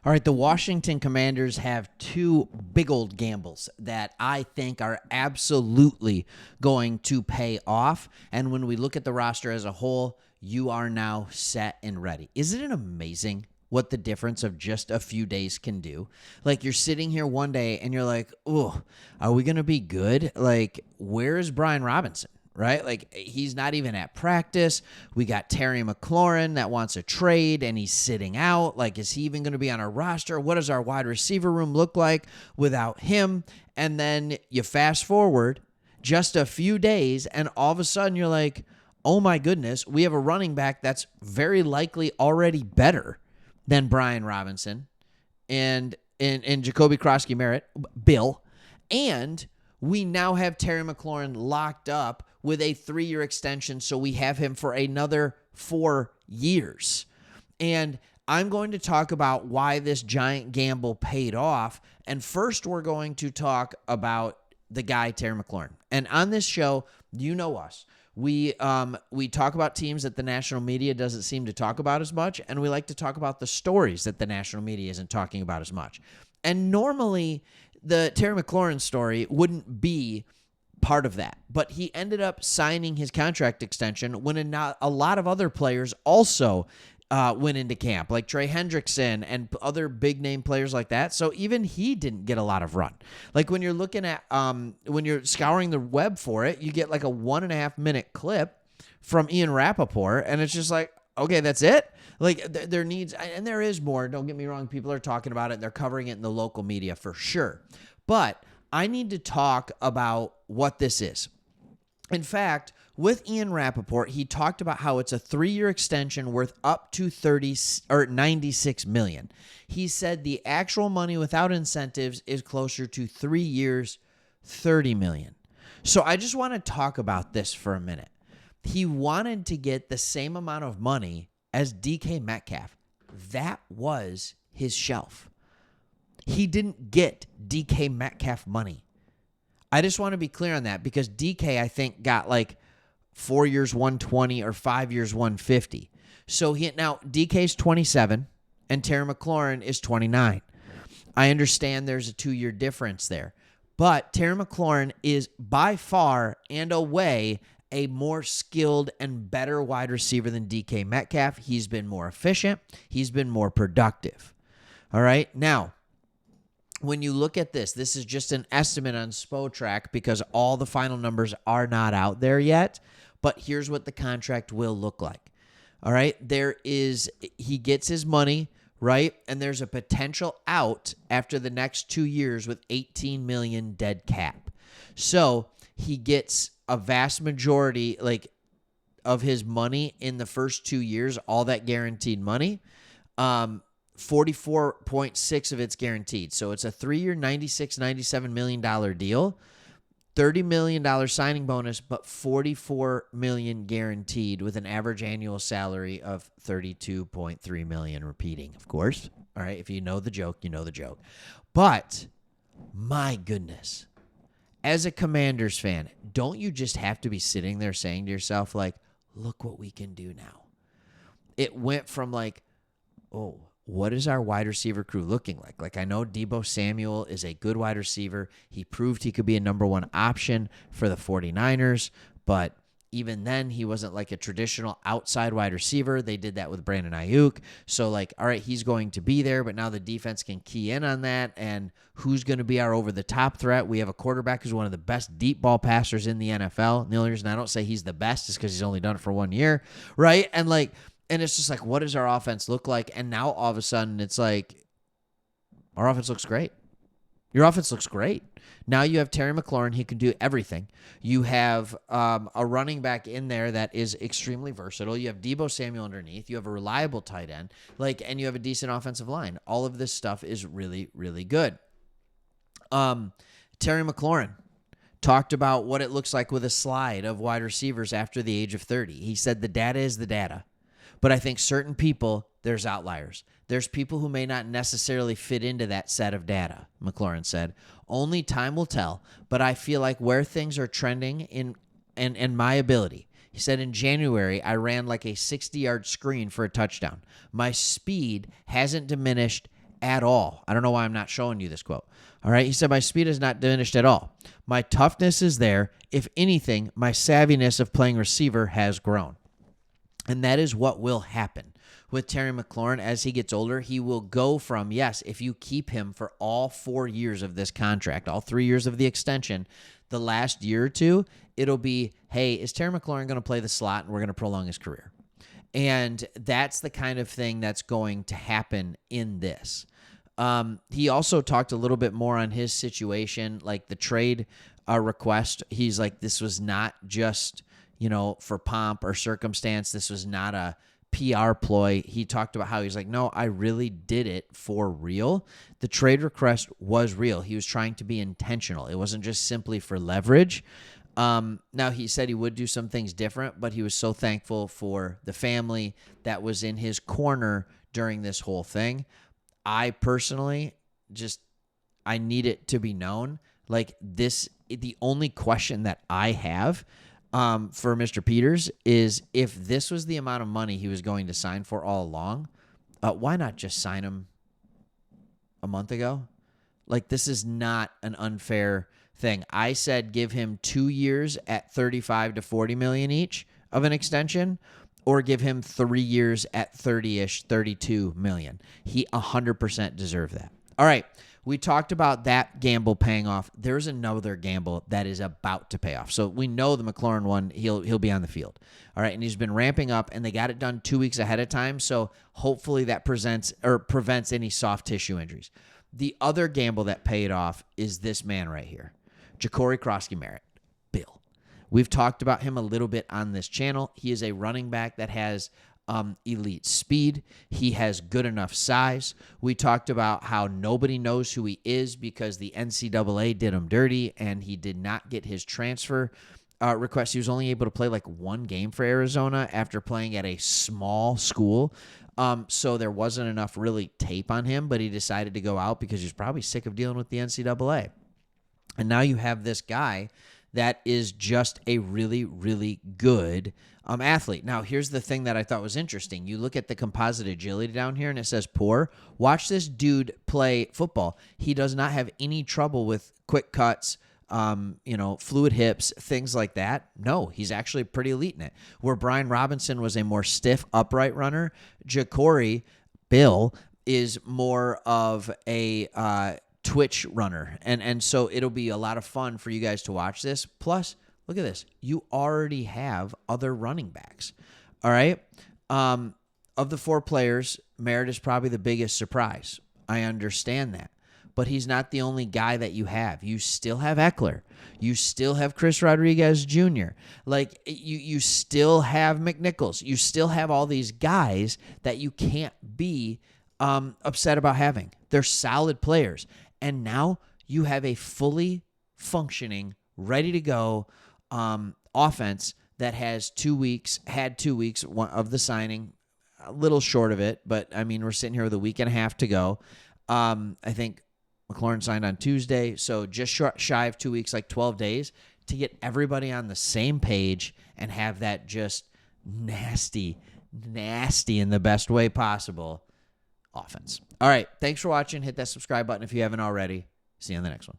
All right, the Washington Commanders have two big old gambles that I think are absolutely going to pay off. And when we look at the roster as a whole, you are now set and ready. Isn't it amazing what the difference of just a few days can do? Like, you're sitting here one day and you're like, oh, are we going to be good? Like, where is Brian Robinson? Right? Like, he's not even at practice. We got Terry McLaurin that wants a trade and he's sitting out. Like, is he even going to be on our roster? What does our wide receiver room look like without him? And then you fast forward just a few days and all of a sudden you're like, oh my goodness, we have a running back that's very likely already better than Brian Robinson and Jacory Croskey-Merritt, Bill. And we now have Terry McLaurin locked up with a 3-year extension, so we have him for another 4 years. And I'm going to talk about why this giant gamble paid off. And first, we're going to talk about the guy, Terry McLaurin. And on this show, you know us. We talk about teams that the national media doesn't seem to talk about as much, and we like to talk about the stories that the national media isn't talking about as much. And normally, the Terry McLaurin story wouldn't be part of that, but he ended up signing his contract extension when a lot of other players also went into camp, like Trey Hendrickson and other big name players like that. So even he didn't get a lot of run. Like, when you're looking at when you're scouring the web for it, you get like a 1.5 minute clip from Ian Rappaport, and it's just like, okay, that's it. Like, there needs, and there is more, don't get me wrong, people are talking about it, they're covering it in the local media for sure. But I need to talk about what this is. In fact, with Ian Rappaport, he talked about how it's a 3-year extension worth up to $96 million. He said the actual money without incentives is closer to 3 years, $30 million. So I just want to talk about this for a minute. He wanted to get the same amount of money as DK Metcalf. That was his shelf. He didn't get DK Metcalf money. I just want to be clear on that, because DK, I think, got like 4 years, 120 or 5 years, 150. So now DK's 27 and Terry McLaurin is 29. I understand there's a 2-year difference there, but Terry McLaurin is by far and away a more skilled and better wide receiver than DK Metcalf. He's been more efficient. He's been more productive. All right. Now, when you look at this is just an estimate on Spotrac because all the final numbers are not out there yet, but here's what the contract will look like. All right. He gets his money, right? And there's a potential out after the next 2 years with $18 million dead cap. So he gets a vast majority of his money in the first 2 years, all that guaranteed money. 44.6 of it's guaranteed. So it's a 3-year, $97 million deal, $30 million signing bonus, but $44 million guaranteed with an average annual salary of $32.3 million repeating, of course. All right. If you know the joke, you know the joke. But my goodness, as a Commanders fan, don't you just have to be sitting there saying to yourself, like, look what we can do now? It went from like, oh, what is our wide receiver crew looking like? Like, I know Deebo Samuel is a good wide receiver. He proved he could be a number one option for the 49ers, but even then, he wasn't like a traditional outside wide receiver. They did that with Brandon Ayuk. So, like, all right, he's going to be there, but now the defense can key in on that. And who's going to be our over-the-top threat? We have a quarterback who's one of the best deep ball passers in the NFL. And the only reason I don't say he's the best is because he's only done it for 1 year, right? And it's just like, what does our offense look like? And now all of a sudden, it's like, our offense looks great. Your offense looks great. Now you have Terry McLaurin. He can do everything. You have a running back in there that is extremely versatile. You have Deebo Samuel underneath. You have a reliable tight end. And you have a decent offensive line. All of this stuff is really, really good. Terry McLaurin talked about what it looks like with a slide of wide receivers after the age of 30. He said the data is the data. But I think certain people, there's outliers. There's people who may not necessarily fit into that set of data, McLaurin said. Only time will tell, but I feel like where things are trending in my ability. He said, in January, I ran like a 60-yard screen for a touchdown. My speed hasn't diminished at all. I don't know why I'm not showing you this quote. All right. He said, my speed is not diminished at all. My toughness is there. If anything, my savviness of playing receiver has grown. And that is what will happen with Terry McLaurin as he gets older. He will go from, yes, if you keep him for all 4 years of this contract, all 3 years of the extension, the last year or two, it'll be, hey, is Terry McLaurin going to play the slot and we're going to prolong his career? And that's the kind of thing that's going to happen in this. He also talked a little bit more on his situation, like the trade request. He's like, this was not just, for pomp or circumstance. This was not a PR ploy. He talked about how he's like, no, I really did it for real. The trade request was real. He was trying to be intentional. It wasn't just simply for leverage. Now, he said he would do some things different, but he was so thankful for the family that was in his corner during this whole thing. I personally I need it to be known. Like this, the only question that I have for Mr. Peters is if this was the amount of money he was going to sign for all along, why not just sign him a month ago? Like, this is not an unfair thing. I said give him 2 years at 35 to 40 million each of an extension, or give him 3 years at 30-ish, 32 million. He 100% deserved that. All right. We talked about that gamble paying off. There's another gamble that is about to pay off. So we know the McLaurin one, he'll be on the field. All right, and he's been ramping up, and they got it done 2 weeks ahead of time. So hopefully that prevents any soft tissue injuries. The other gamble that paid off is this man right here, Jacory Croskey-Merritt, Bill. We've talked about him a little bit on this channel. He is a running back that has elite speed. He has good enough size. We talked about how nobody knows who he is because the NCAA did him dirty and he did not get his transfer request. He was only able to play like one game for Arizona after playing at a small school. So there wasn't enough really tape on him, but he decided to go out because he was probably sick of dealing with the NCAA. And now you have this guy that is just a really, really good athlete. Now, here's the thing that I thought was interesting. You look at the composite agility down here, and it says poor. Watch this dude play football. He does not have any trouble with quick cuts, fluid hips, things like that. No, he's actually pretty elite in it. Where Brian Robinson was a more stiff, upright runner, Jacory, Bill, is more of a twitch runner. And so it'll be a lot of fun for you guys to watch this. Plus, look at this. You already have other running backs. All right. Of the 4 players, Merritt is probably the biggest surprise. I understand that. But he's not the only guy that you have. You still have Eckler. You still have Chris Rodriguez Jr. Like, you still have McNichols. You still have all these guys that you can't be upset about having. They're solid players. And now you have a fully functioning, ready to go offense that has 2 weeks, had 2 weeks of the signing, a little short of it, but I mean, we're sitting here with a week and a half to go. I think McLaurin signed on Tuesday, so just shy of 2 weeks, like 12 days, to get everybody on the same page and have that just nasty in the best way possible offense. All right. Thanks for watching. Hit that subscribe button if you haven't already. See you on the next one.